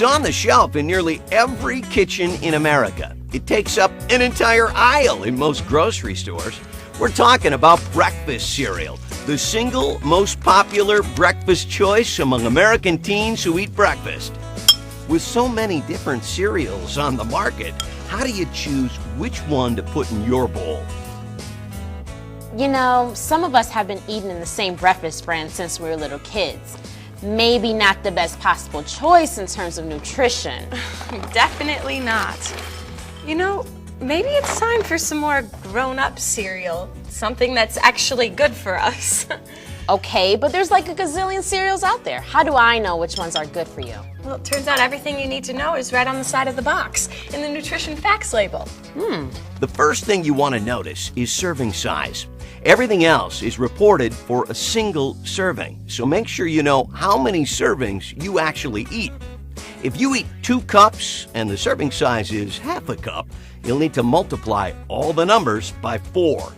It's on the shelf in nearly every kitchen in America. It takes up an entire aisle in most grocery stores. We're talking about breakfast cereal, the single most popular breakfast choice among American teens who eat breakfast. With so many different cereals on the market, how do you choose which one to put in your bowl? You know, some of us have been eating in the same breakfast brand since we were little kids. Maybe not the best possible choice in terms of nutrition. Definitely not. You know, maybe it's time for some more grown-up cereal. Something that's actually good for us. Okay, but there's like a gazillion cereals out there. How do I know which ones are good for you? Well, it turns out everything you need to know is right on the side of the box in the nutrition facts label. The first thing you want to notice is serving size. Everything else is reported for a single serving, so make sure you know how many servings you actually eat. If you eat 2 cups and the serving size is half a cup, you'll need to multiply all the numbers by 4.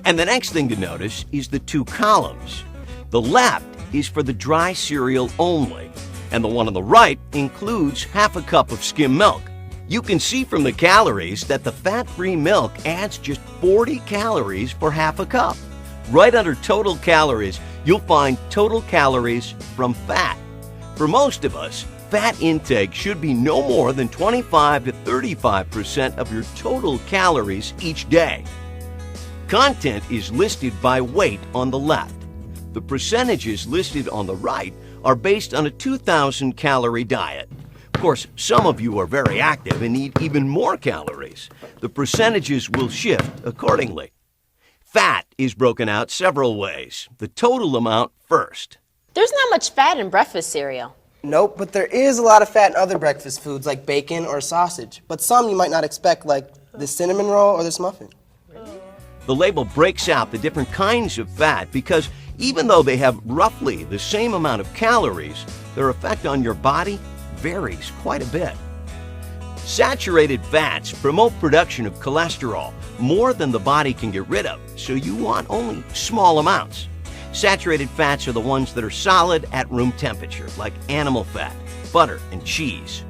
And the next thing to notice is the 2 columns. The left is for the dry cereal only, and the one on the right includes half a cup of skim milk. You can see from the calories that the fat-free milk adds just 40 calories for half a cup. Right under total calories, you'll find total calories from fat. For most of us, fat intake should be no more than 25 to 35% of your total calories each day. Content is listed by weight on the left. The percentages listed on the right are based on a 2,000 calorie diet. Of course, some of you are very active and need even more calories. The percentages will shift accordingly. Fat is broken out several ways. The total amount first. There's not much fat in breakfast cereal. Nope, but there is a lot of fat in other breakfast foods like bacon or sausage. But some you might not expect, like this cinnamon roll or this muffin. The label breaks out the different kinds of fat because even though they have roughly the same amount of calories, their effect on your body varies quite a bit. Saturated fats promote production of cholesterol more than the body can get rid of, so you want only small amounts. Saturated fats are the ones that are solid at room temperature, like animal fat, butter, and cheese.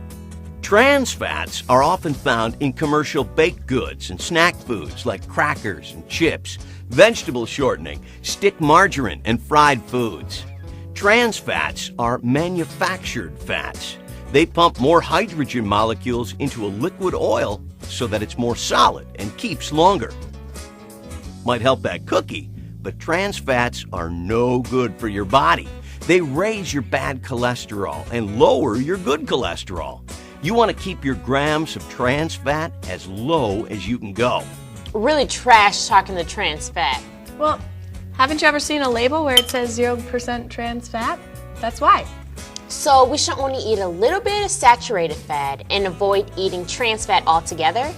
Trans fats are often found in commercial baked goods and snack foods like crackers and chips, vegetable shortening, stick margarine, and fried foods. Trans fats are manufactured fats. They pump more hydrogen molecules into a liquid oil so that it's more solid and keeps longer. Might help that cookie, but trans fats are no good for your body. They raise your bad cholesterol and lower your good cholesterol. You want to keep your grams of trans fat as low as you can go. Really trash talking the trans fat. Well, haven't you ever seen a label where it says 0% trans fat? That's why. So we should only eat a little bit of saturated fat and avoid eating trans fat altogether?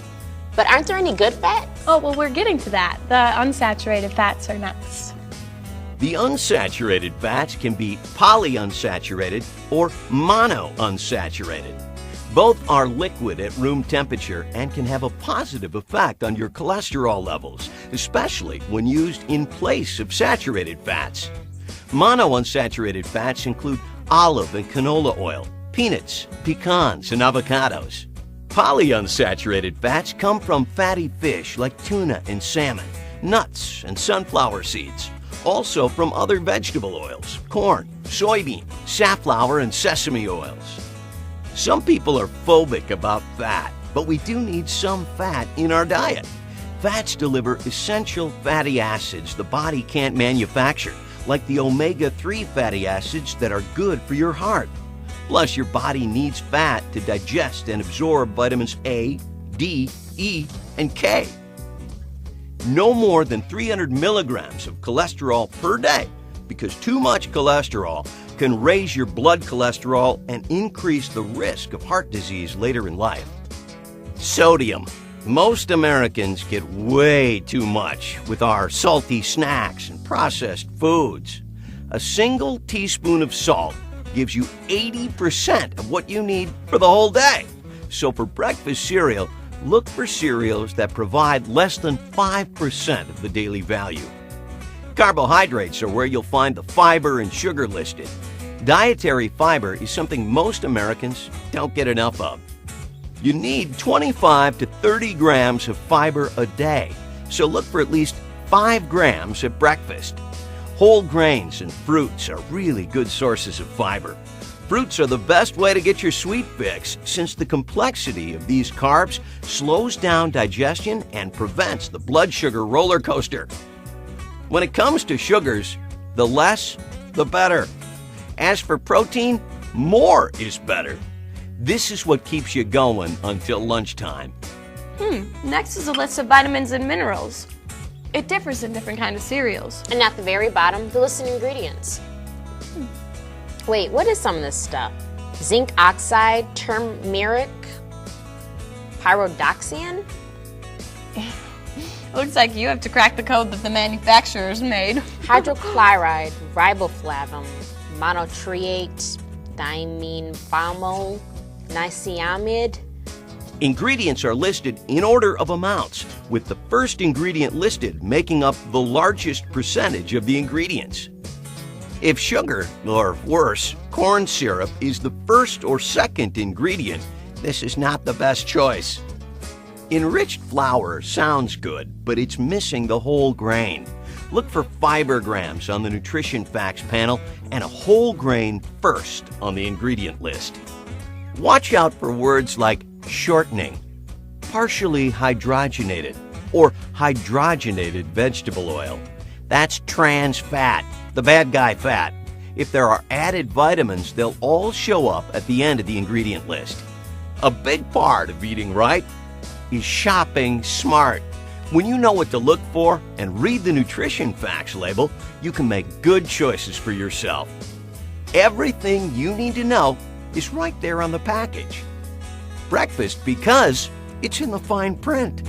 But aren't there any good fats? Oh, well, we're getting to that. The unsaturated fats are next. The unsaturated fats can be polyunsaturated or monounsaturated. Both are liquid at room temperature and can have a positive effect on your cholesterol levels, especially when used in place of saturated fats. Monounsaturated fats include olive and canola oil, peanuts, pecans, and avocados. Polyunsaturated fats come from fatty fish like tuna and salmon, nuts, and sunflower seeds. Also from other vegetable oils, corn, soybean, safflower, and sesame oils. Some people are phobic about fat, but we do need some fat in our diet. Fats deliver essential fatty acids the body can't manufacture, like the omega-3 fatty acids that are good for your heart. Plus, your body needs fat to digest and absorb vitamins A, D, E, and K. No more than 300 milligrams of cholesterol per day, because too much cholesterol can raise your blood cholesterol and increase the risk of heart disease later in life. Sodium. Most Americans get way too much with our salty snacks and processed foods. A single teaspoon of salt gives you 80% of what you need for the whole day. So for breakfast cereal, look for cereals that provide less than 5% of the daily value. Carbohydrates are where you'll find the fiber and sugar listed. Dietary fiber is something most Americans don't get enough of. You need 25 to 30 grams of fiber a day, so look for at least 5 grams at breakfast. Whole grains and fruits are really good sources of fiber. Fruits are the best way to get your sweet fix, since the complexity of these carbs slows down digestion and prevents the blood sugar roller coaster. When it comes to sugars, the less, the better. As for protein, more is better. This is what keeps you going until lunchtime. Next is a list of vitamins and minerals. It differs in different kinds of cereals. And at the very bottom, the listed ingredients. Wait, what is some of this stuff? Zinc oxide, turmeric, pyridoxine? Looks like you have to crack the code that the manufacturers made. Hydrochloride, riboflavin, monotriate, diamine-famol, niacinamide. Ingredients are listed in order of amounts, with the first ingredient listed making up the largest percentage of the ingredients. If sugar, or worse, corn syrup, is the first or second ingredient, this is not the best choice. Enriched flour sounds good, but it's missing the whole grain. Look for fiber grams on the nutrition facts panel and a whole grain first on the ingredient list. Watch out for words like shortening, partially hydrogenated, or hydrogenated vegetable oil. That's trans fat, the bad guy fat. If there are added vitamins, they'll all show up at the end of the ingredient list. A big part of eating right is shopping smart. When you know what to look for and read the nutrition facts label, you can make good choices for yourself. Everything you need to know is right there on the package. Breakfast because it's in the fine print.